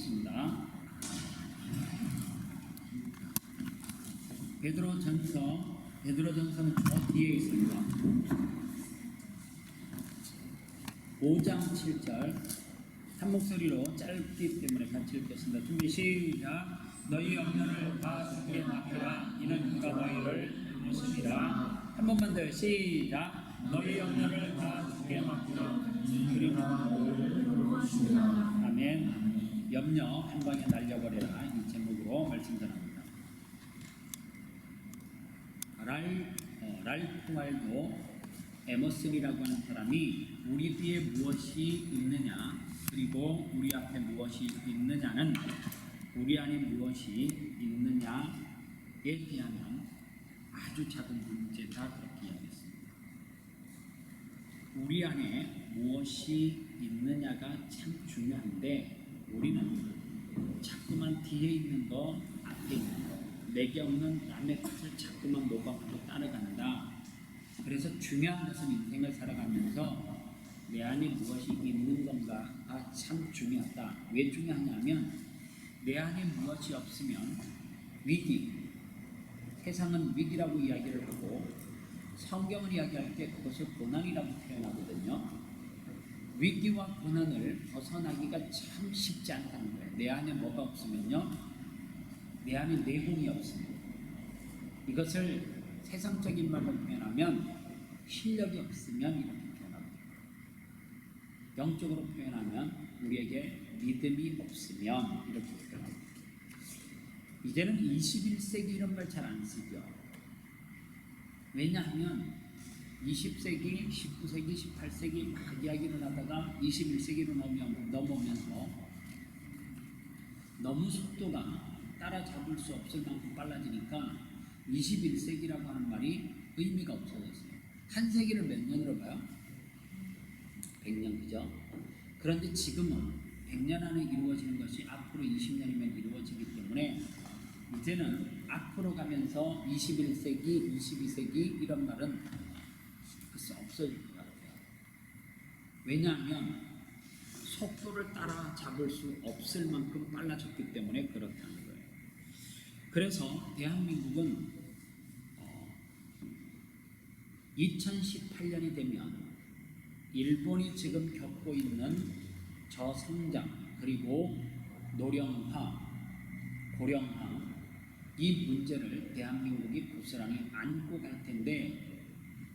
읽겠습니다. 베드로전서는 저 뒤에 있습니다. 5장 7절 한 목소리로 짧기 때문에 같이 읽겠습니다. 준비 시작. 너희 염려를 다 주께 맡기라. 이는 그가 너희를 모습이라. 한 번만 더요. 시작. 너희 염려를 다 주께 맡기라. 아멘. 염려 한 방에 날려버려라. 이 제목으로 말씀 전합니다. 랄프 왈도 에머슨이라고 하는 사람이 우리 뒤에 무엇이 있느냐, 그리고 우리 앞에 무엇이 있느냐는 우리 안에 무엇이 있느냐에 비하면 아주 작은 문제다, 그렇게 이야기했습니다. 우리 안에 무엇이 있느냐가 참 중요한데 우리는 자꾸만 뒤에 있는 거, 앞에 있는 거, 내게 없는 남의 것을 자꾸만 노박하고 따라간다. 그래서 중요한 것은 인생을 살아가면서 내 안에 무엇이 있는 건가가 참 중요하다. 왜 중요하냐면 내 안에 무엇이 없으면 위기, 세상은 위기라고 이야기를 하고 성경을 이야기할 때 그것을 고난이라고 표현하거든요. 위기와 고난을 벗어나기가 참 쉽지 않다는 거예요. 내 안에 뭐가 없으면요, 내 안에 내공이 없습니다. 이것을 세상적인 말로 표현하면 실력이 없으면 이렇게 표현합니다. 영적으로 표현하면 우리에게 믿음이 없으면 이렇게 표현합니다. 이제는 21세기 이런 말 잘 안 쓰죠. 왜냐하면 20세기, 19세기, 18세기 막 이야기를 하다가 21세기로 넘어오면서 너무 속도가 따라잡을 수 없을 만큼 빨라지니까 21세기라고 하는 말이 의미가 없어졌어요. 한 세기를 몇 년으로 봐요? 100년, 그죠? 그런데 지금은 100년 안에 이루어지는 것이 앞으로 20년이면 이루어지기 때문에 이제는 앞으로 가면서 21세기, 22세기 이런 말은 글쎄 없어질 것 같아요. 왜냐하면 속도를 따라잡을 수 없을 만큼 빨라졌기 때문에 그렇다는 거예요. 그래서 대한민국은 2018년이 되면 일본이 지금 겪고 있는 저성장, 그리고 노령화, 고령화, 이 문제를 대한민국이 고스란히 안고 갈 텐데,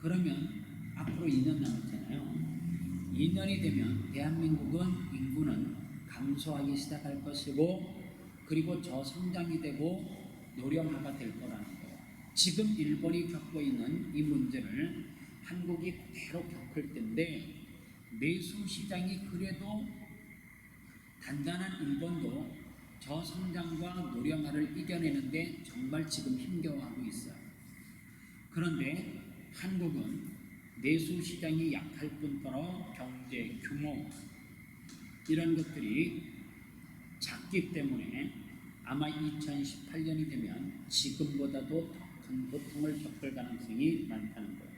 그러면 앞으로 2년 남았잖아요. 2년이 되면 대한민국은 인구는 감소하기 시작할 것이고, 그리고 저성장이 되고 노령화가 될 거라는 거예요. 지금 일본이 겪고 있는 이 문제를 한국이 그대로 겪을 텐데, 내수 시장이 그래도 단단한 일본도 저성장과 노령화를 이겨내는데 정말 지금 힘겨워하고 있어요. 그런데 한국은 내수 시장이 약할 뿐더러 경제 규모 이런 것들이 작기 때문에 아마 2018년이 되면 지금보다도 더 큰 고통을 겪을 가능성이 많다는 거예요.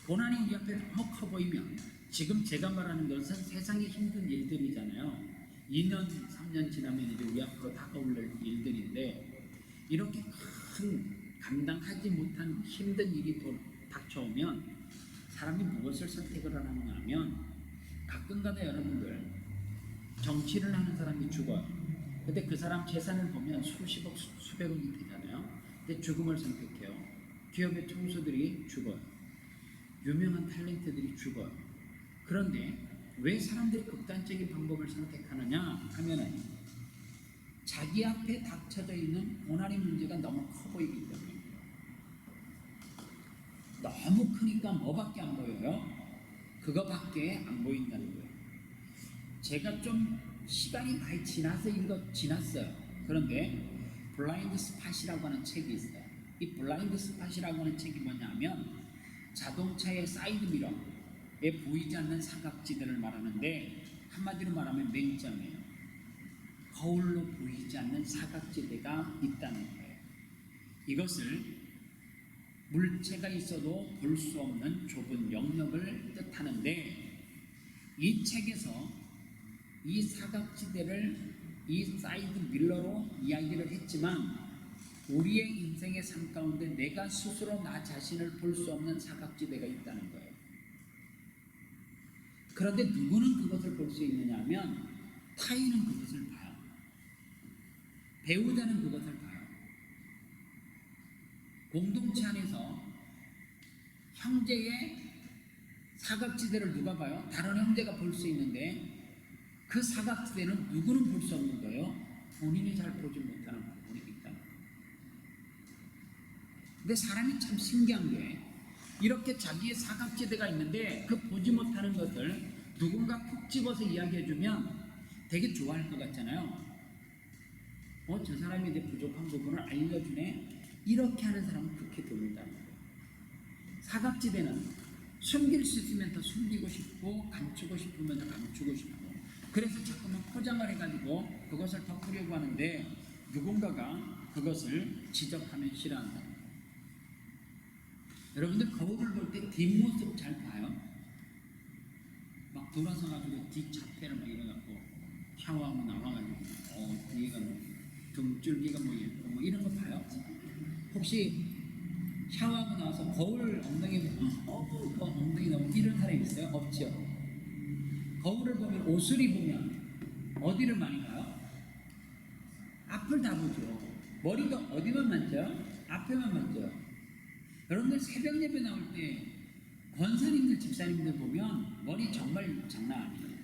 고난이 우리 앞에 너무 커 보이면, 지금 제가 말하는 것은 세상의 힘든 일들이잖아요. 2년, 3년 지나면 이제 우리 앞으로 다가올 일들인데, 이렇게 큰 감당하지 못한 힘든 일이 닥쳐오면 사람이 무엇을 선택을 하는가 하면, 가끔가다 여러분들 정치를 하는 사람이 죽어요. 근데 그 사람 재산을 보면 수십억, 수백억이 되잖아요. 근데 죽음을 선택해요. 기업의 총수들이 죽어요. 유명한 탤런트들이 죽어요. 그런데 왜 사람들이 극단적인 방법을 선택하느냐 하면은 자기 앞에 닥쳐져 있는 고난의 문제가 너무 커 보이기 때문에, 너무 크니까 뭐밖에 안 보여요? 그거밖에 안 보인다는 거예요. 제가 좀 시간이 많이 지났어요. 그런데 블라인드 스팟이라고 하는 책이 있어요. 이 블라인드 스팟이라고 하는 책이 뭐냐면 자동차의 사이드 미러에 보이지 않는 사각지대를 말하는데, 한마디로 말하면 맹점이에요. 거울로 보이지 않는 사각지대가 있다는 거예요. 이것을 물체가 있어도 볼 수 없는 좁은 영역을 뜻하는데, 이 책에서 이 사각지대를 이 사이드 밀러로 이야기를 했지만 우리의 인생의 삶 가운데 내가 스스로 나 자신을 볼 수 없는 사각지대가 있다는 거예요. 그런데 누구는 그것을 볼 수 있느냐 하면 타인은 그것을 봐요. 배우자는 그것을 봐요. 공동체 안에서 형제의 사각지대를 누가 봐요? 다른 형제가 볼 수 있는데 그 사각지대는 누구는 볼 수 없는 거예요? 본인이 잘 보지 못하는 부분이 있다. 근데 사람이 참 신기한 게 이렇게 자기의 사각지대가 있는데 그 보지 못하는 것을 누군가 푹 집어서 이야기해주면 되게 좋아할 것 같잖아요. 저 사람이 내 부족한 부분을 알려주네. 이렇게 하는 사람은 그렇게 드물다는 거예요. 사각지대는 숨길 수 있으면 더 숨기고 싶고 감추고 싶으면 더 감추고 싶고 그래서 자꾸만 포장을 해가지고 그것을 덮으려고 하는데 누군가가 그것을 지적하면 싫어한다. 여러분들 거울을 볼 때 뒷모습 잘 봐요. 막 돌아서 가지고 뒷자태를 막 이래갖고 샤워하고 나와가지고 뒤에가 뭐 등줄기가 뭐 예쁘고 뭐 이런 거 봐요. 혹시 샤워하고 나와서 거울 엉덩이 보면 엉덩이 너무 이런 사람이 있어요? 없죠. 거울을 보면 옷을 입으면 어디를 많이 봐요? 앞을 다 보죠. 머리가 어디만 만져요? 앞에만 만져요. 여러분들 새벽 예배 나올 때 권사님들 집사님들 보면 머리 정말 장난 아니에요.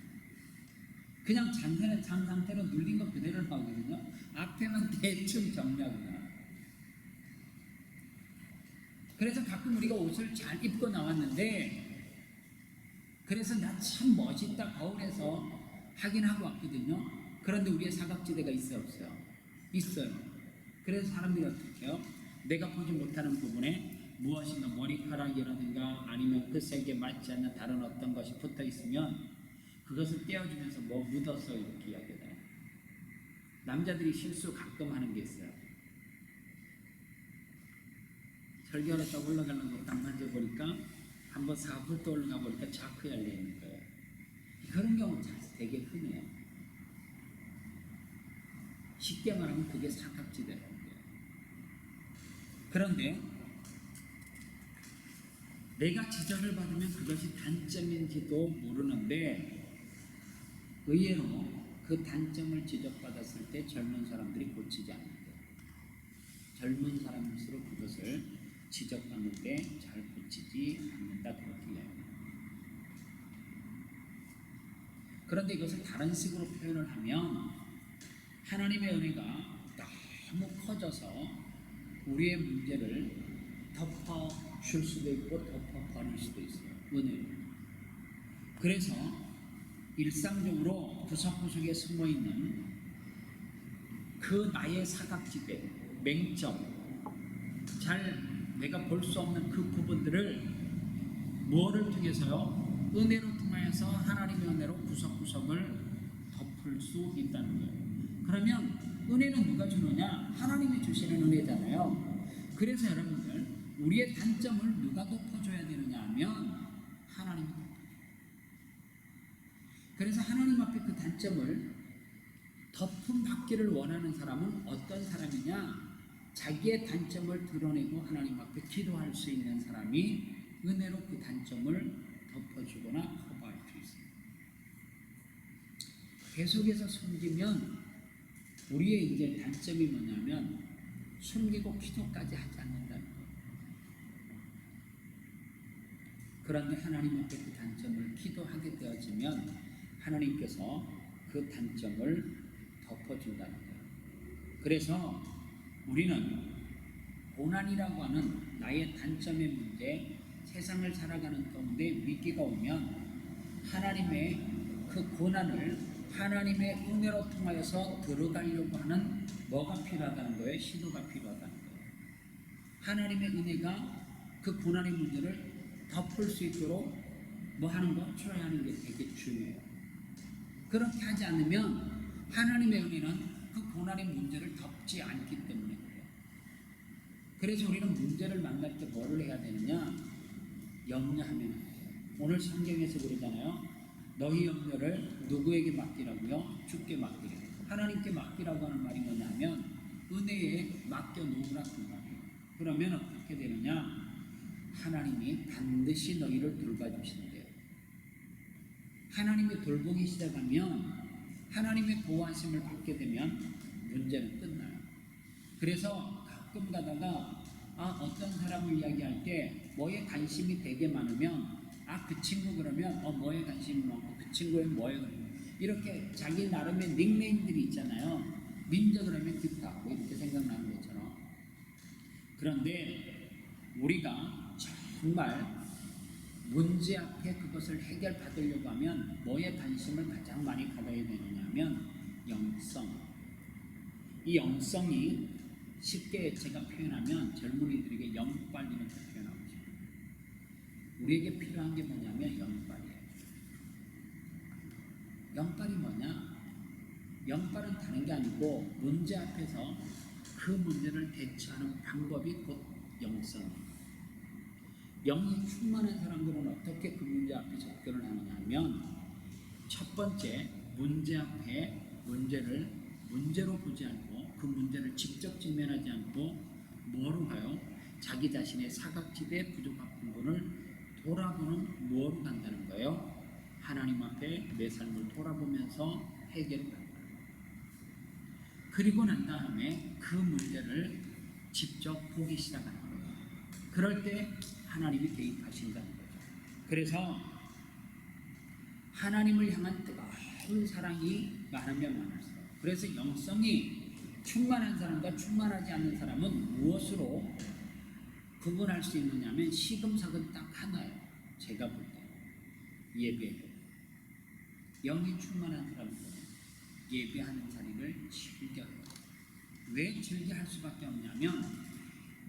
그냥 장 상태로 눌린 거 그대로 나오거든요. 앞에만 대충 정리하고 나와요. 그래서 가끔 우리가 옷을 잘 입고 나왔는데 그래서 나 참 멋있다 거울에서 확인하고 왔거든요. 그런데 우리의 사각지대가 있어요 없어요? 있어요. 그래서 사람들이 어떻게 해요? 내가 보지 못하는 부분에 무엇인가 머리카락이라든가 아니면 그 색에 맞지 않는 다른 어떤 것이 붙어 있으면 그것을 떼어주면서 뭐 묻어서 이렇게 이야기해요. 남자들이 실수 가끔 하는 게 있어요. 설교하러 딱 올라가려고 딱 만져보니까 한번 4분 또 올라가 보니까 자크에 열려있는 거예요. 그런 경우는 되게 흔해요. 쉽게 말하면 그게 사각지대라는 거예요. 그런데 내가 지적을 받으면 그것이 단점인지도 모르는데 의외로 그 단점을 지적받았을 때 젊은 사람들이 고치지 않는 거예요. 젊은 사람일수록 그것을 지적받는 때 잘 고치지 않는다 그렇게 이야기합니다. 그런데 이것을 다른 식으로 표현을 하면 하나님의 은혜가 너무 커져서 우리의 문제를 덮어줄 수도 있고 덮어버릴 수도 있어요. 은혜로. 그래서 일상적으로 구석구석에 숨어있는 그 나의 사각지대, 맹점, 잘 내가 볼 수 없는 그 부분들을 무엇을 통해서요? 은혜로 통하여서 하나님의 은혜로 구석구석을 덮을 수 있다는 거예요. 그러면 은혜는 누가 주느냐? 하나님이 주시는 은혜잖아요. 그래서 여러분들 우리의 단점을 누가 덮어줘야 되느냐 하면 하나님이 덮어줘요. 그래서 하나님 앞에 그 단점을 덮음 받기를 원하는 사람은 어떤 사람이냐? 자기의 단점을 드러내고 하나님 앞에 기도할 수 있는 사람이 은혜로 그 단점을 덮어주거나 커버할 수 있습니다. 계속해서 숨기면 우리의 이제 단점이 뭐냐면 숨기고 기도까지 하지 않는다는 거예요. 그런데 하나님 앞에 그 단점을 기도하게 되어지면 하나님께서 그 단점을 덮어준다는 거예요. 그래서 우리는 고난이라고 하는 나의 단점의 문제, 세상을 살아가는 가운데 위기가 오면 하나님의 그 고난을 하나님의 은혜로 통하여서 들어가려고 하는 뭐가 필요하다는 거예요? 시도가 필요하다는 거예요. 하나님의 은혜가 그 고난의 문제를 덮을 수 있도록 뭐 하는 거? 초래하는 게 되게 중요해요. 그렇게 하지 않으면 하나님의 은혜는 그 고난의 문제를 덮지 않기 때문에 그래요. 그래서 우리는 문제를 만날 때 뭐를 해야 되느냐? 염려하면 오늘 성경에서 그러잖아요. 너희 염려를 누구에게 맡기라고요? 주께 맡기래. 하나님께 맡기라고 하는 말이 뭐냐면 은혜에 맡겨 놓으라 그 말이에요. 그러면 어떻게 되느냐? 하나님이 반드시 너희를 돌봐주신대요. 하나님이 돌보기 시작하면, 하나님의 보호하심을 받게 되면 문제는 끝나요. 그래서 가끔 가다가 어떤 사람을 이야기할 때 뭐에 관심이 되게 많으면 그 친구 그러면 뭐에 관심이 많고 그 친구는 뭐에 이렇게 자기 나름의 닉네임들이 있잖아요. 민저 그러면 기타 뭐 이렇게 생각나는 것처럼. 그런데 우리가 정말 문제 앞에 그것을 해결받으려고 하면 뭐에 관심을 가장 많이 가져야 되느냐 하면 영성. 이 영성이 쉽게 제가 표현하면 젊은이들에게 영빨이라고 표현하고 싶어요. 우리에게 필요한 게 뭐냐면 영빨이에요. 영빨이 뭐냐? 영빨은 다른 게 아니고 문제 앞에서 그 문제를 대처하는 방법이 곧 영성이에요. 영이 충만한 사람들은 어떻게 그 문제 앞에 접근을 하느냐 하면 첫 번째, 문제 앞에 문제를 문제로 보지 않고 그 문제를 직접 직면하지 않고 뭐로 가요? 자기 자신의 사각지대 부족한 부분을 돌아보는 뭐로 간다는 거예요? 하나님 앞에 내 삶을 돌아보면서 해결을 한다. 그리고 난 다음에 그 문제를 직접 보기 시작하는 거예요. 그럴 때 하나님이 개입하신다는 거죠. 그래서 하나님을 향한 뜨거운 사랑이 많으면 많을수록, 그래서 영성이 충만한 사람과 충만하지 않는 사람은 무엇으로 구분할 수 있느냐면 시금석은 딱 하나예요. 제가 볼 때 예배. 영이 충만한 사람은 예배하는 자리를 즐겨요. 왜 즐겨할 수밖에 없냐면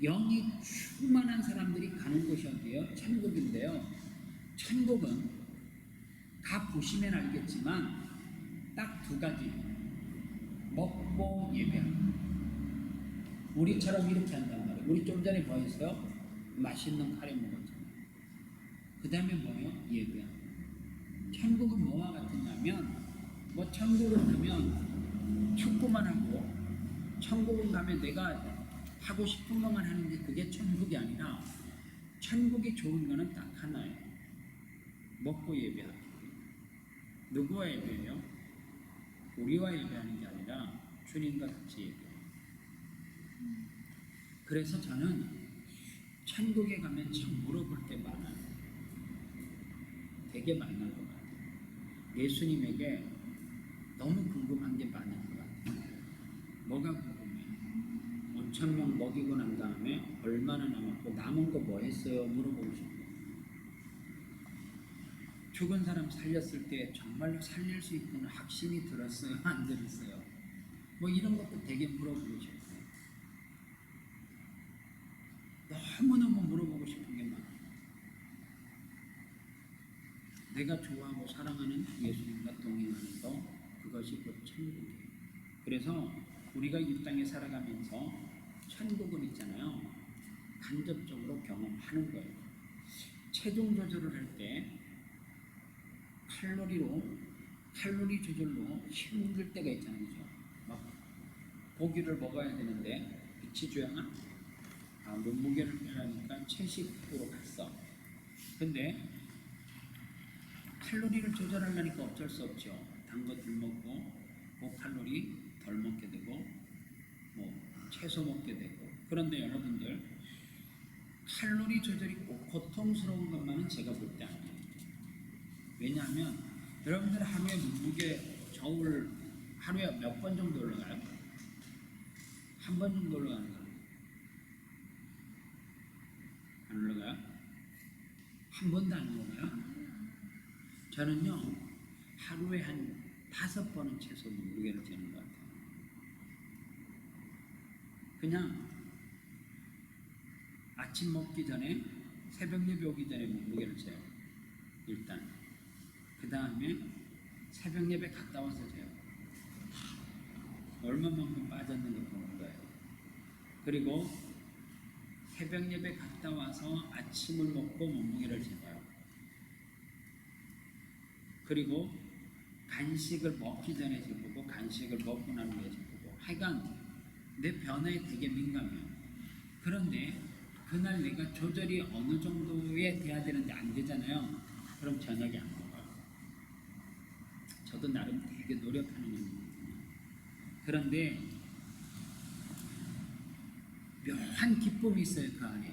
영이 충만한 사람들이 가는 곳이 어디예요? 천국인데요. 천국은 가 보시면 알겠지만 딱 두 가지, 먹고 예배하는. 우리처럼 이렇게 한단 말이에요. 우리 좀 전에 뭐 했어요? 맛있는 카레 먹었잖아요. 그 다음에 뭐예요? 예배하는. 천국은 뭐와 같으냐면 천국은 가면 축구만 하고, 천국은 가면 내가 하고 싶은 것만 하는 게 그게 천국이 아니라, 천국이 좋은 거는 딱 하나예요. 먹고 예배하기. 누구와 예배해요? 우리와 예배하는 게 아니라 주님과 같이 예배해요. 그래서 저는 천국에 가면 참 물어볼 게 많아요. 되게 많은 것 같아요. 예수님에게 너무 궁금한 게 많은 것 같아요. 뭐가 궁금해요? 5,000명 먹이고 난 다음에 얼마나 남았고 남은 거 뭐 했어요? 물어보고 싶어요. 죽은 사람 살렸을 때 정말로 살릴 수 있다는 확신이 들었어요? 안 들었어요? 뭐 이런 것도 되게 물어보고 싶어요. 너무너무 물어보고 싶은 게 많아요. 내가 좋아하고 사랑하는 예수님과 동행하면서 그것이 곧 천국이에요. 그래서 우리가 이 땅에 살아가면서 천국은 있잖아요. 간접적으로 경험하는 거예요. 체중 조절을 할 때 칼로리 조절로 힘들 때가 있잖아요. 그죠? 막 고기를 먹어야 되는데 비치주양아 몸무게를 빼라니까 70으로 갔어. 근데 칼로리를 조절하려니까 어쩔 수 없죠. 단 거 덜 먹고 고칼로리 덜 먹게 되고 채소 먹게 되고. 그런데 여러분들 칼로리 조절이 꼭 고통스러운 것만은 제가 볼 때 아니에요. 왜냐하면 여러분들 하루에 몸무게 하루에 몇 번 정도 올라가요? 한 번 정도 올라가는 거예요? 안 올라가요? 한 번도 안 올라가요? 저는요 하루에 한 5번은 최소 몸무게를 재는 것 같아요. 그냥 아침 먹기 전에, 새벽 예배 오기 전에 몸무게를 재요. 일단 그 다음에 새벽 예배 갔다 와서 재요. 얼마만큼 빠졌는지 보는 거예요. 그리고 새벽 예배 갔다 와서 아침을 먹고 몸무게를 재봐요. 그리고 간식을 먹기 전에 슬프고 간식을 먹고 난 후에 슬프고 하여간 내 변화에 되게 민감해요. 그런데 그날 내가 조절이 어느 정도에 돼야 되는데 안 되잖아요. 그럼 저녁에 안 먹어요. 저도 나름 되게 노력하는 거거든요. 그런데 묘한 기쁨이 있어요. 그 안에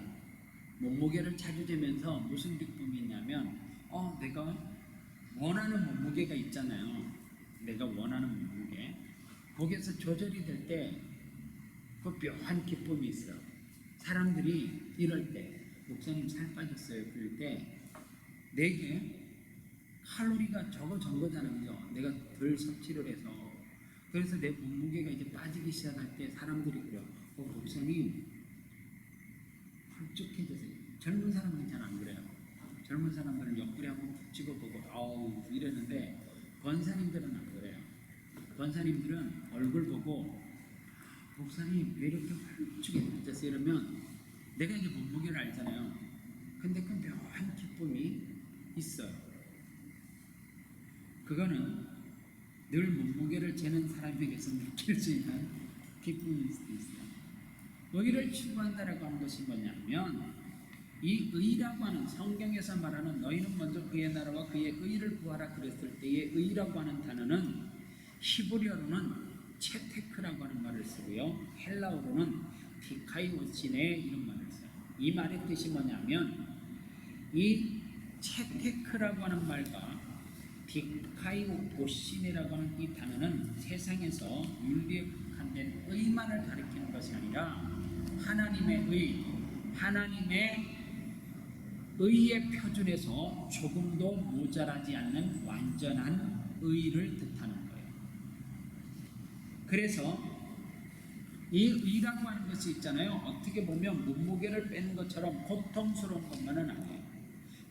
몸무게를 자주 재면서 무슨 기쁨이 있냐면 내가 원하는 몸무게가 있잖아요. 내가 원하는 몸무게 거기에서 조절이 될 때 그 묘한 기쁨이 있어요. 사람들이 이럴 때 목사님 살 빠졌어요. 그럴 때 내게 칼로리가 적은 거잖아요. 내가 덜 섭취를 해서. 그래서 내 몸무게가 이제 빠지기 시작할 때 사람들이 그래요. 목사님 훌쩍해졌어요. 젊은 사람은 잘 안 그래요. 젊은 사람들은 옆구리 한번 푹 찍어보고 아우 이러는데 권사님들은 안 그래요. 권사님들은 얼굴 보고 목사님 왜 이렇게 훌쩍해졌어요? 이러면 내가 이제 몸무게를 알잖아요. 근데 그 묘한 기쁨이 있어요. 그거는 늘 몸무게를 재는 사람에게서 느낄 수 있는 기쁨일 수도 있어요. 의를 추구한다라고 하는 것이 뭐냐면 이 의라고 하는 성경에서 말하는 너희는 먼저 그의 나라와 그의 의를 구하라 그랬을 때의 의라고 하는 단어는 히브리어로는 체테크라고 하는 말을 쓰고요. 헬라어로는 디카이오시네 이런 말을 써요. 이 말의 뜻이 뭐냐면 이 체테크라고 하는 말과 디카이오시네라고 하는 이 단어는 세상에서 윤리에 국한된 의만을 가리키는 것이 아니라 하나님의 의, 하나님의 의의 표준에서 조금도 모자라지 않는 완전한 의를 뜻하는 거예요. 그래서 이 의라고 하는 것이 있잖아요. 어떻게 보면 몸무게를 빼는 것처럼 고통스러운 것만은 아니에요.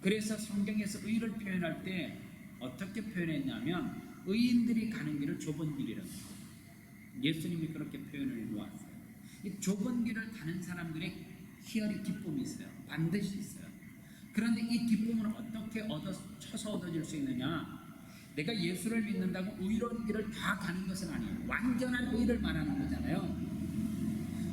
그래서 성경에서 의를 표현할 때 어떻게 표현했냐면 의인들이 가는 길을 좁은 길이라고 예수님이 그렇게 표현을 해놓았어요. 이 좁은 길을 가는 사람들의 희열이 기쁨이 있어요. 반드시 있어요. 그런데 이 기쁨은 어떻게 쳐서 얻어질 수 있느냐? 내가 예수를 믿는다고 의로운 길을 다 가는 것은 아니에요. 완전한 의를 말하는 거잖아요.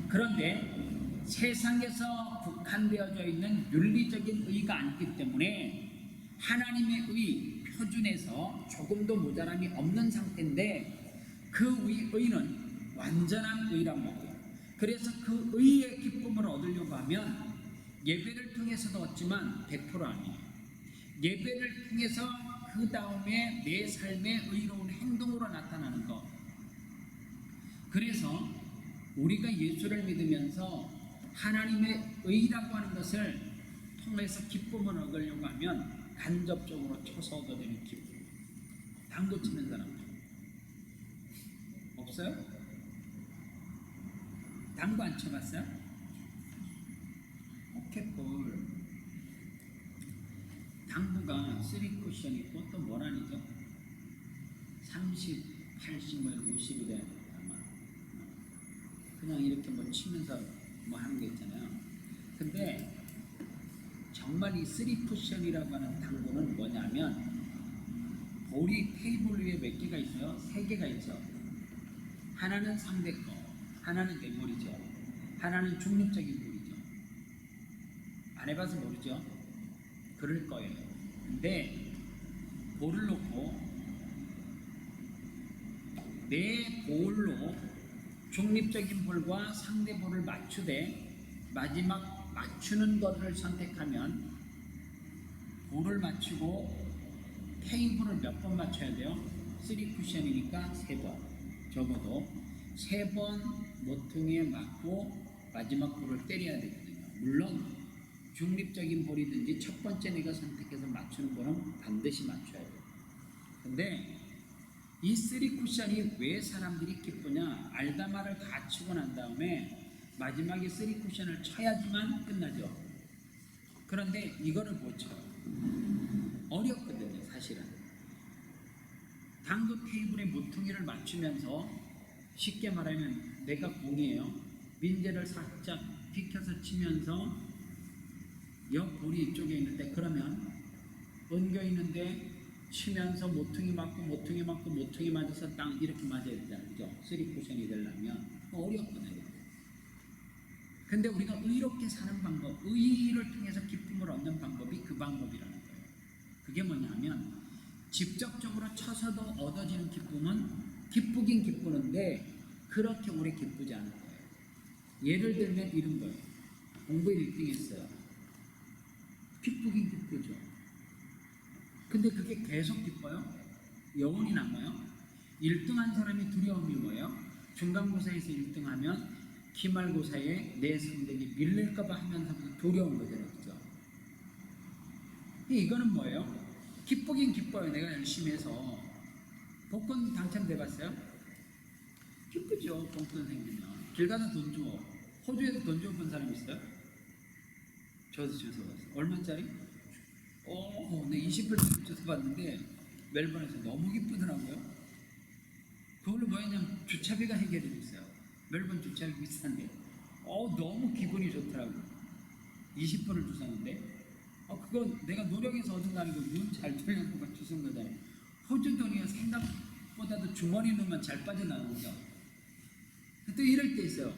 그런데 세상에서 국한되어져 있는 윤리적인 의가 아니기 때문에 하나님의 의 표준에서 조금도 모자람이 없는 상태인데 그 의는 완전한 의란 말이에요. 그래서 그 의의 기쁨을 얻으려고 하면 예배를 통해서도 얻지만 100% 아니에요. 예배를 통해서 그 다음에 내 삶의 의로운 행동으로 나타나는 것. 그래서 우리가 예수를 믿으면서 하나님의 의라고 하는 것을 통해서 기쁨을 얻으려고 하면 간접적으로 쳐서 얻어지는 기쁨. 당구 치는 사람들 없어요? 당구 안 쳐봤어요? 포켓볼 당구가 3쿠션 있고 또 뭐라니죠? 30, 80, 50이래 아마 그냥 이렇게 뭐 치면서 뭐 하는 게 있잖아요. 근데 정말 이 3쿠션이라고 하는 당구는 뭐냐면 볼이 테이블 위에 몇 개가 있어요? 3개가 있죠. 하나는 상대 거, 하나는 내 볼이죠. 하나는 중립적인 볼이죠. 안 해봐서 모르죠? 그럴 거예요. 근데 볼을 놓고 내 볼로 중립적인 볼과 상대 볼을 맞추되 마지막 맞추는 것을 선택하면 볼을 맞추고 테이블을 몇 번 맞춰야 돼요? 3쿠션이니까 3번. 적어도 3번 모퉁이에 맞고 마지막 볼을 때려야 되거든요. 물론 중립적인 볼이든지 첫 번째 내가 선택해서 맞추는 볼은 반드시 맞춰야 돼요. 근데 이 3쿠션이 왜 사람들이 기쁘냐? 알다마를 다 치고 난 다음에 마지막에 3쿠션을 쳐야지만 끝나죠. 그런데 이거를 못 쳐요. 어렵거든요, 사실은. 당구 테이블에 모퉁이를 맞추면서 쉽게 말하면 내가 공이에요. 민재를 살짝 비켜서 치면서 옆 볼이 이쪽에 있는데 그러면 엉겨 있는데 치면서 모퉁이 맞고 모퉁이 맞고 모퉁이 맞아서 땅 이렇게 맞아야 되잖아요. 그죠? 3쿠션이 되려면 어렵거든요. 근데 우리가 의롭게 사는 방법, 의를 통해서 기쁨을 얻는 방법이 그 방법이라는 거예요. 그게 뭐냐면 직접적으로 쳐서도 얻어지는 기쁨은 기쁘긴 기쁘는데 그렇게 오래 기쁘지 않은 거예요. 예를 들면 이런 거예요. 공부에 1등 했어요. 기쁘긴 기쁘죠. 근데 그게 계속 기뻐요? 영원히 남아요? 1등한 사람이 두려움이 뭐예요? 중간고사에서 1등하면 기말고사에 내 성적이 밀릴까봐 하면서부터 두려운 거잖아요. 그죠? 이거는 뭐예요? 기쁘긴 기뻐요. 내가 열심히 해서. 복권 당첨돼봤어요? 기쁘죠. 복권 생기면. 길 가다 돈 줘. 호주에서 돈 줘본 사람 있어요? 저도 주워봤어요. 얼마짜리? 네 20불 주워봤는데 멜번에서 너무 기쁘더라고요. 그걸로 뭐냐면 주차비가 해결이 됐어요. 멜번 주차비 비싼데 너무 기분이 좋더라고요. 20불을 주웠는데 그거 내가 노력해서 얻은 거 아니고 눈 잘 돌려서 주운 거잖아요. 호주 돈이 생각보다도 주머니 넣으면 잘 빠져나오는 거죠. 또 이럴 때 있어요.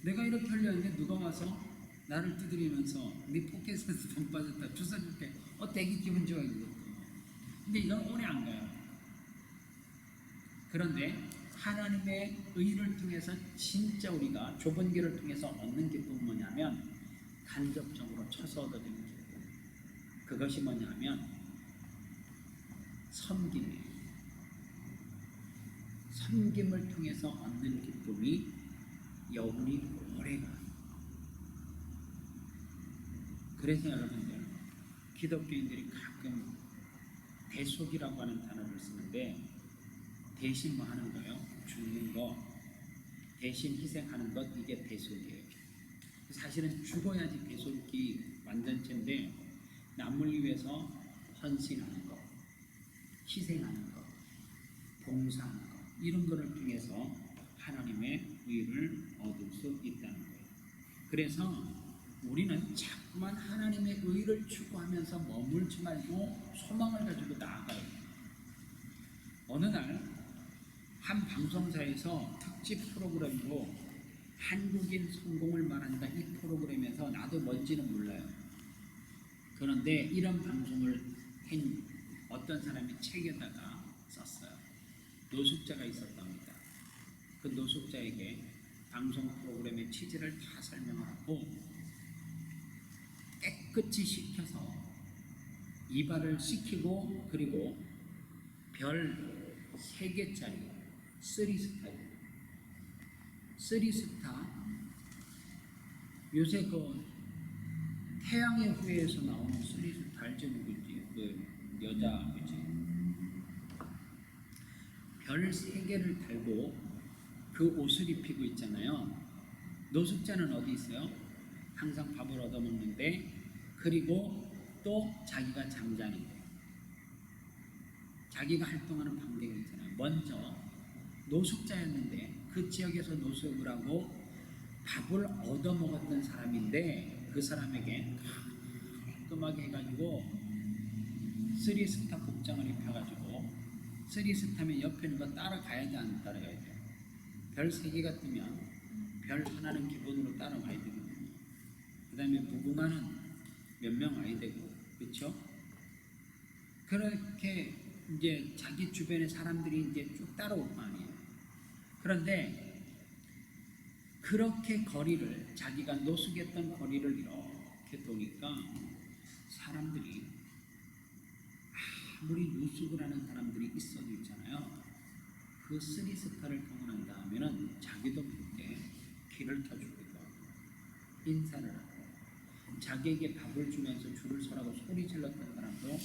내가 이렇게 하려는데 누가 와서 나를 두드리면서 네 포켓에서 돈 빠졌다 주워줄게. 되게 기분 좋아요. 근데 이건 오래 안 가요. 그런데 하나님의 의를 통해서 진짜 우리가 좁은 길을 통해서 얻는 기쁨은 뭐냐면 간접적으로 쳐서 얻어지는 기쁨. 그것이 뭐냐면 섬김이에요. 섬김을 통해서 얻는 기쁨이 영원히 오래가요. 그래서 여러분들 기독교인들이 가끔 대속이라고 하는 단어를 쓰는데 대신 뭐 하는 거예요? 죽는 거, 대신 희생하는 것, 이게 대속이에요. 사실은 죽어야지 대속이 완전체인데 남을 위해서 헌신하는 것, 희생하는 것, 봉사하는 것, 이런 거를 통해서 하나님의 의를 얻을 수 있다는 거예요. 그래서 우리는 자꾸만 하나님의 의를 추구하면서 머물지 말고 소망을 가지고 나아가야 돼요. 어느 날 한 방송사에서 특집 프로그램으로 한국인 성공을 말한다, 이 프로그램에서 나도 뭔지는 몰라요. 그런데 이런 방송을 한 어떤 사람이 책에다가 썼어요. 노숙자가 있었답니다. 그 노숙자에게 방송 프로그램의 취지를 다 설명을 하고 깨끗이 씻겨서 이발을 시키고 그리고 별 3개짜리 3스타예요. 3스타 요새 그 태양의 후예에서 나오는 3스타 알죠? 누구지? 그 여자 그지? 별 3개를 달고 그 옷을 입히고 있잖아요. 노숙자는 어디 있어요? 항상 밥을 얻어먹는데 그리고 또 자기가 장장인데 자기가 활동하는 방법이 있잖아요. 먼저 노숙자였는데 그 지역에서 노숙을 하고 밥을 얻어먹었던 사람인데 그 사람에게 깔끔하게 해가지고 3스타 복장을 입혀가지고 3스타면 옆에 있는 거 따라가야 돼, 안 따라가야 돼? 별 3개가 뜨면 별 하나는 기본으로 따라가야 되거든요. 그 다음에 무궁화는 몇 명 와야 되고, 그렇죠? 그렇게 이제 자기 주변의 사람들이 이제 쭉 따라올 거 아니에요. 그런데 그렇게 거리를, 자기가 노숙했던 거리를 이렇게 도니까 사람들이 아무리 노숙을 하는 사람들이 있어도 있잖아요. 그 3스타를 경험한 다음에는 자기도 그렇게 길을 켜주기도 하고 인사를 하고 자기에게 밥을 주면서 줄을 서라고 소리 질렀던 사람도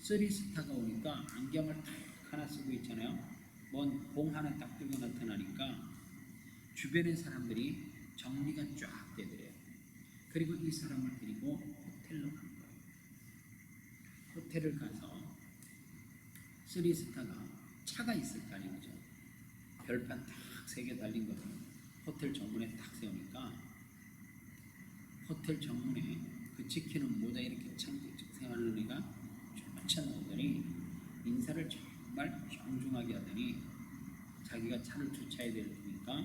3스타가 오니까 안경을 딱 하나 쓰고 있잖아요. 뭔 봉 하나 딱 들고 나타나니까 주변의 사람들이 정리가 쫙 되더래요. 그리고 이 사람을 데리고 호텔로 간 거예요. 호텔을 가서 3스타가 차가 있을 거 아니죠. 별판 딱 3개 달린 거를 호텔 정문에 딱 세우니까 호텔 정문에 그 지키는 모자 이렇게 창직 세우는 애가 쫙 나오더니 인사를 정말 정중하게 하더니 자기가 차를 주차해야 될 테니까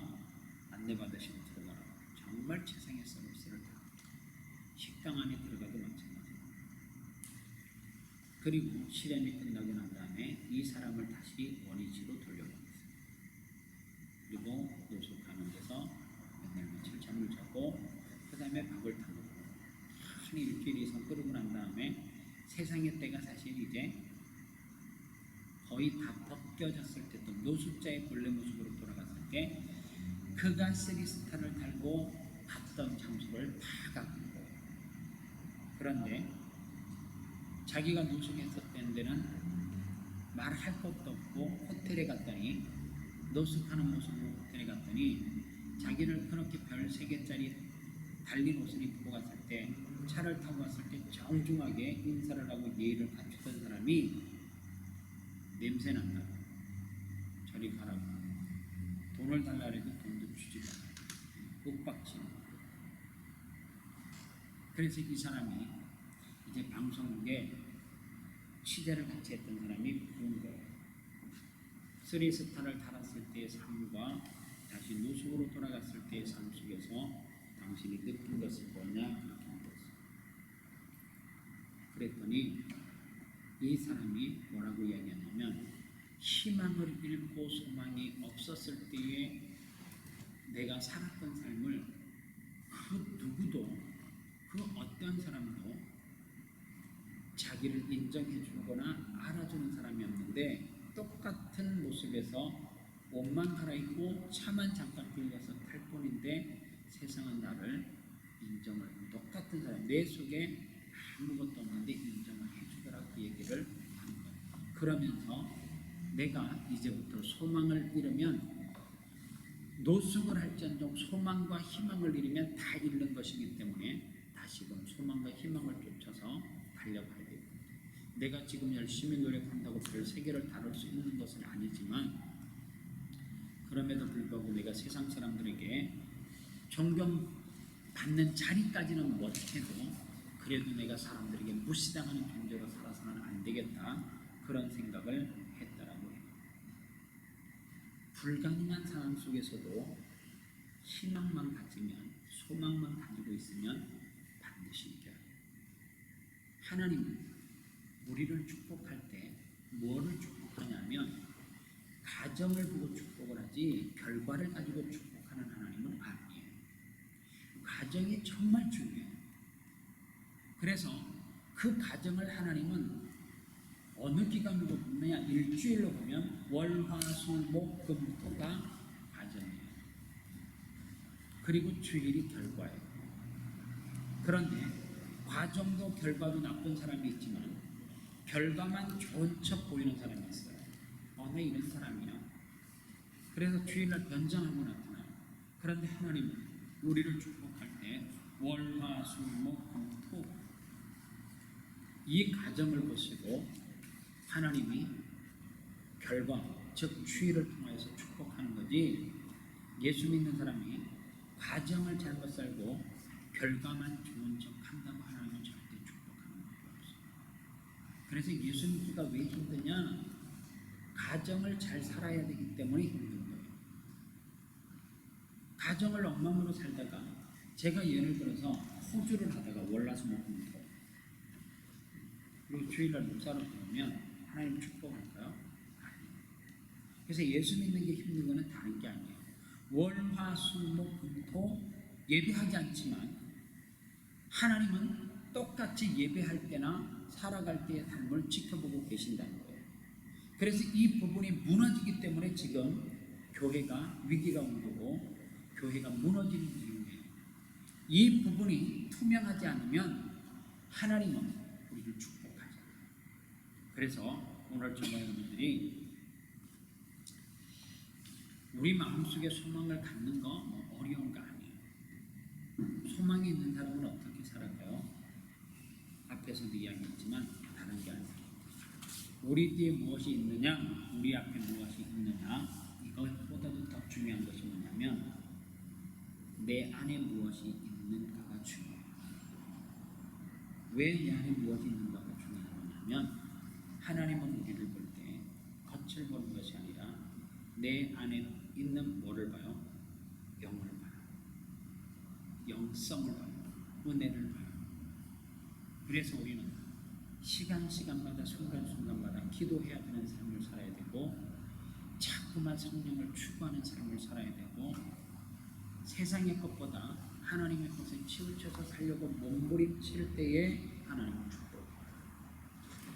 안내받으시고 들어가라고. 정말 세상의 서비스를 다 식당 안에 들어가도 마찬가지고. 그리고 실험이 끝나고 난 다음에 이 사람을 다시 원위치로 돌려보냈어요. 그리고 노숙하는 데서 몇 날 며칠 잠을 자고 그 다음에 밥을 타 먹고 한 일주일 이상 끓이고 난 다음에 세상의 때가 사실 이제 거의 다 벗겨졌을 때, 또 노숙자의 본래 모습으로 돌아갔을 때 그가 쓰리스타를 달고 갔던 장소를 다 가고 거예요. 그런데 자기가 노숙했었던 데는 말할 것도 없고 호텔에 갔더니 노숙하는 모습으로 호텔에 갔더니 자기를 그렇게 별 3개짜리 달린 옷을 입고 갔을 때, 차를 타고 갔을 때 정중하게 인사를 하고 예의를 갖추던 사람이 냄새 난다, 저리 가라고, 돈을 달라 해도 돈도 주지도 않고 윽박지는. 그래서 이 사람이 이제 방송국에 취재를 같이 했던 사람이 부른 거예요. 3스타를 달았을 때의 삶과 다시 노숙으로 돌아갔을 때의 삶 속에서 당신이 느낀 것을 뭐냐, 그렇게 물었어요. 그랬더니 이 사람이 뭐라고 이야기했냐면, 희망을 잃고 소망이 없었을 때에 내가 살았던 삶을 그 누구도, 그 어떤 사람도 자기를 인정해 주거나 알아주는 사람이 없는데, 똑같은 모습에서 옷만 갈아입고 차만 잠깐 빌려서 탈 뿐인데 세상은 나를 인정을, 똑같은 사람, 내 속에 아무것도 없는데 인정을 해주더라, 그 얘기를 하는 거예요. 그러면서 내가 이제부터 소망을 잃으면, 노숙을 할지언정 소망과 희망을 잃으면 다 잃는 것이기 때문에 다시금 소망과 희망을 쫓아서 달려가야 되고, 내가 지금 열심히 노력한다고 별 3개를 다룰 수 있는 것은 아니지만, 그럼에도 불구하고 내가 세상 사람들에게 존경받는 자리까지는 못해도 그래도 내가 사람들에게 무시당하는 존재로 살아서는 안 되겠다, 그런 생각을 했다라고 해요. 불가능한 상황 속에서도 희망만 가지면, 소망만 가지고 있으면 반드시 이겨요. 하나님은 우리를 축복할 때 뭐를 축복하냐면 가정을 보고 축복을 하지 결과를 가지고 축복하는 하나님은 아니에요. 가정이 정말 중요해요. 그래서 그 가정을 하나님은 어느 기간으로 보느냐, 일주일로 보면 월화수목금토가 가정이에요. 그리고 주일이 결과예요. 그런데 과정도 결과도 나쁜 사람이 있지만 결과만 좋은 척 보이는 사람이 있어요. 나 이런 사람이야. 그래서 주일날 변장하고 나타나요. 그런데 하나님은 우리를 축복할 때 월화수목금토 이 가정을 보시고 하나님이 결과, 즉 주일을 통해서 축복하는 거지, 예수 믿는 사람이 과정을 잘못 살고 결과만 좋은 척 한다고 하나님은 절대 축복하는 것이 없어요. 그래서 예수 믿기가 왜 힘드냐? 가정을 잘 살아야 되기 때문에 힘든 거예요. 가정을 엉망으로 살다가, 제가 예를 들어서 호주를 하다가 월화수목금토 그리고 주일날 목사로 들어오면 하나님 축복할까요? 아니에요. 그래서 예수 믿는 게 힘든 거는 다른 게 아니에요. 월화수목금토 예배하지 않지만 하나님은 똑같이 예배할 때나 살아갈 때의 삶을 지켜보고 계신다는 거예요. 그래서 이 부분이 무너지기 때문에 지금 교회가 위기가 온 거고 교회가 무너지는 이유예요. 이 부분이 투명하지 않으면 하나님은 우리를 축복하지 않아요. 그래서 오늘 저와 여러분들이 우리 마음속에 소망을 갖는 거 어려운 거 아니에요. 소망이 있는 사람은 어떻게 살아가요? 앞에서도 이야기했지만 다른 게 아니에요. 우리 뒤에 무엇이 있느냐, 우리 앞에 무엇이 있느냐, 이것보다도 더 중요한 것이 뭐냐면 내 안에 무엇이 있는가가 중요해요. 왜 내 안에 무엇이 있는가가 중요하냐면 하나님은 우리를 볼 때 내 안에 있는 뭐를 봐요? 영을 봐요. 영성을 봐요. 은혜를 봐요. 그래서 우리는 시간마다 순간순간마다 기도해야 되는 삶을 살아야 되고 자꾸만 성령을 추구하는 삶을 살아야 되고 세상의 것보다 하나님의 것에 치우쳐서 살려고 몸부림칠 때에 하나님을 축복해요.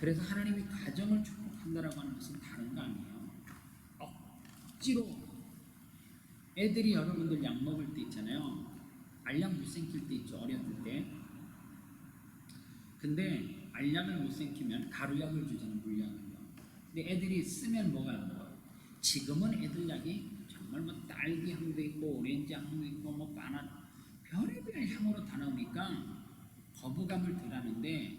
그래서 하나님이 가정을 축복한다라고 하는 것은 다른 거 아니에요. 억지로 애들이 여러분들 약 먹을 때 있잖아요. 알약 못 생길 때 있죠. 어렸을 때. 근데 알약을 못 생기면 가루약을 주잖아요. 물약을요. 근데 애들이 쓰면 뭐가 안 먹어요. 지금은 애들 약이 정말 뭐 딸기 향도 있고 오렌지 향도 있고 뭐 바나나 별의별 향으로 다 나오니까 거부감을 덜 하는데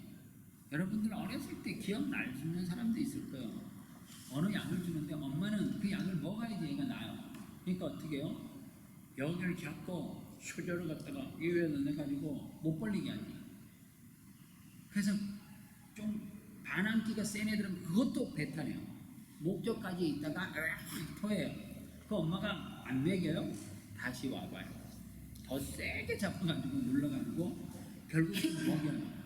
여러분들 어렸을 때 기억날 수 있는 사람도 있을 거예요. 어느 약을 주는데 엄마는 그 약을 먹어야지 얘가 나요. 그러니까 어떻게 해요? 여기를 잡고 수저를 갖다가 입에 넣어가지고 못 벌리게 하지. 그래서 좀 반항기가 센 애들은 그것도 배탈해요. 목젖까지 있다가 토해요. 그 엄마가 안 먹여요. 다시 와봐요. 더 세게 잡아가지고 눌러가지고 결국은 먹여요.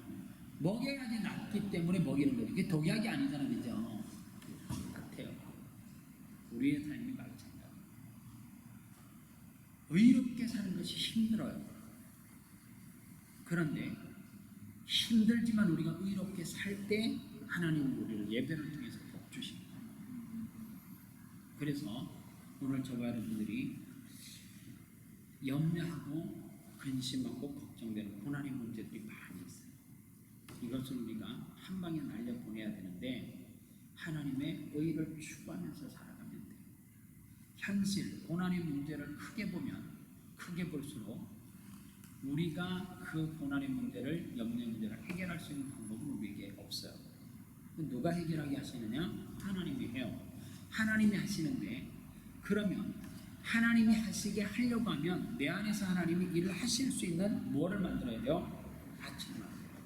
먹여야지 낫기 때문에 먹이는 거죠. 그게 독약이 아니잖아요. 그죠? 같아요. 우리의 삶이 마찬가지예요. 의롭게 사는 것이 힘들어요. 그런데 힘들지만 우리가 의롭게 살 때 하나님은 우리를 예배를 통해서 복 주십니다. 그래서 오늘 저와 여러분들이 염려하고 근심하고 걱정되는 고난의 문제들이 많이 있어요. 이것을 우리가 한 방에 날려보내야 되는데 하나님의 의를 추구하면서 살아가면 돼요. 현실, 고난의 문제를 크게 보면 크게 볼수록 우리가 그 고난의 문제를, 염려의 문제를 해결할 수 있는 방법은 우리에게 없어요. 누가 해결하게 하시느냐? 하나님이 해요. 하나님이 하시는데 그러면 하나님이 하시게 하려고 하면 내 안에서 하나님이 일을 하실 수 있는 뭐를 만들어야 돼요? 가치를 만들어야 돼요.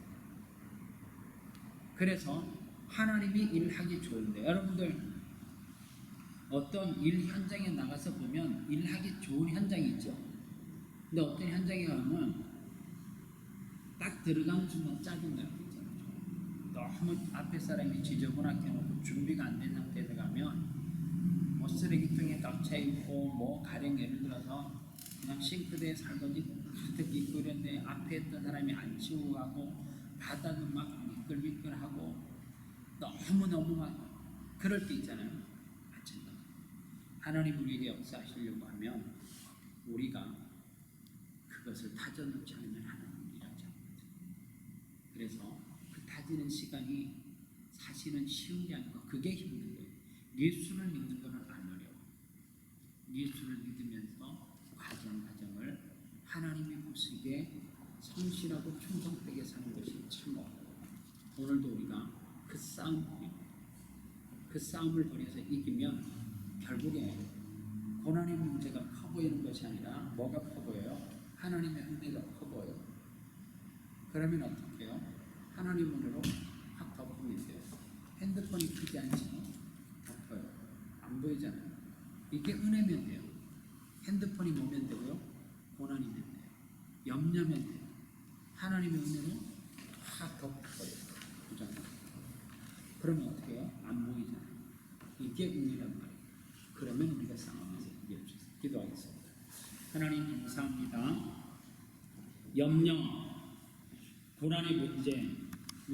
그래서 하나님이 일하기 좋은데 여러분들 어떤 일 현장에 나가서 보면 일하기 좋은 현장이 있죠. 근데 어떤 현장에 가면 딱 들어가는 순간 짜증나는 거 있잖아요. 너무 앞에 사람이 지저분하게 해놓고 준비가 안 된 상태에서 가면 뭐 쓰레기통에 덮쳐 있고 뭐 가령 예를 들어서 그냥 싱크대에 설거지 가득 있고 이런데 앞에 있던 사람이 안 치우고 가고 바닥은 막 미끌미끌하고 너무너무 막 그럴 때 있잖아요. 마찬가지. 하나님 우리에게 역사하시려고 하면 우리가 그것을 다져놓지 않으면 하나님은 일하지 않습니다. 그래서 그 다지는 시간이 사실은 쉬운 게 아니고 그게 힘든 거예요. 예수를 믿는 것은 안 어려워. 예수를 믿으면서 과정을 하나님이 보시기에 성실하고 충성되게 사는 것이 참 어려워요. 오늘도 우리가 그 싸움을 벌여서 이기면 결국에 고난의 문제가 커 보이는 것이 아니라 뭐가 커 보여요? 하나님의 은혜가 커 보여요. 그러면 어떻게 해요? 하나님 은혜로 확 덮으면 돼요. 핸드폰이 크지 않죠? 덮어요. 안 보이잖아요. 이게 은혜면 돼요. 핸드폰이 뭐면 되고요? 고난이면 돼요. 염려면 돼요. 하나님의 은혜로 확 덮어버려요. 그잖아요. 그러면 어떻게 해요? 안 보이잖아요. 이게 은혜란 말이에요. 그러면 우리가 싸움에서 이겨줄 수 있어요. 기도하겠습니다. 하나님 감사합니다. 염려, 고난의 문제,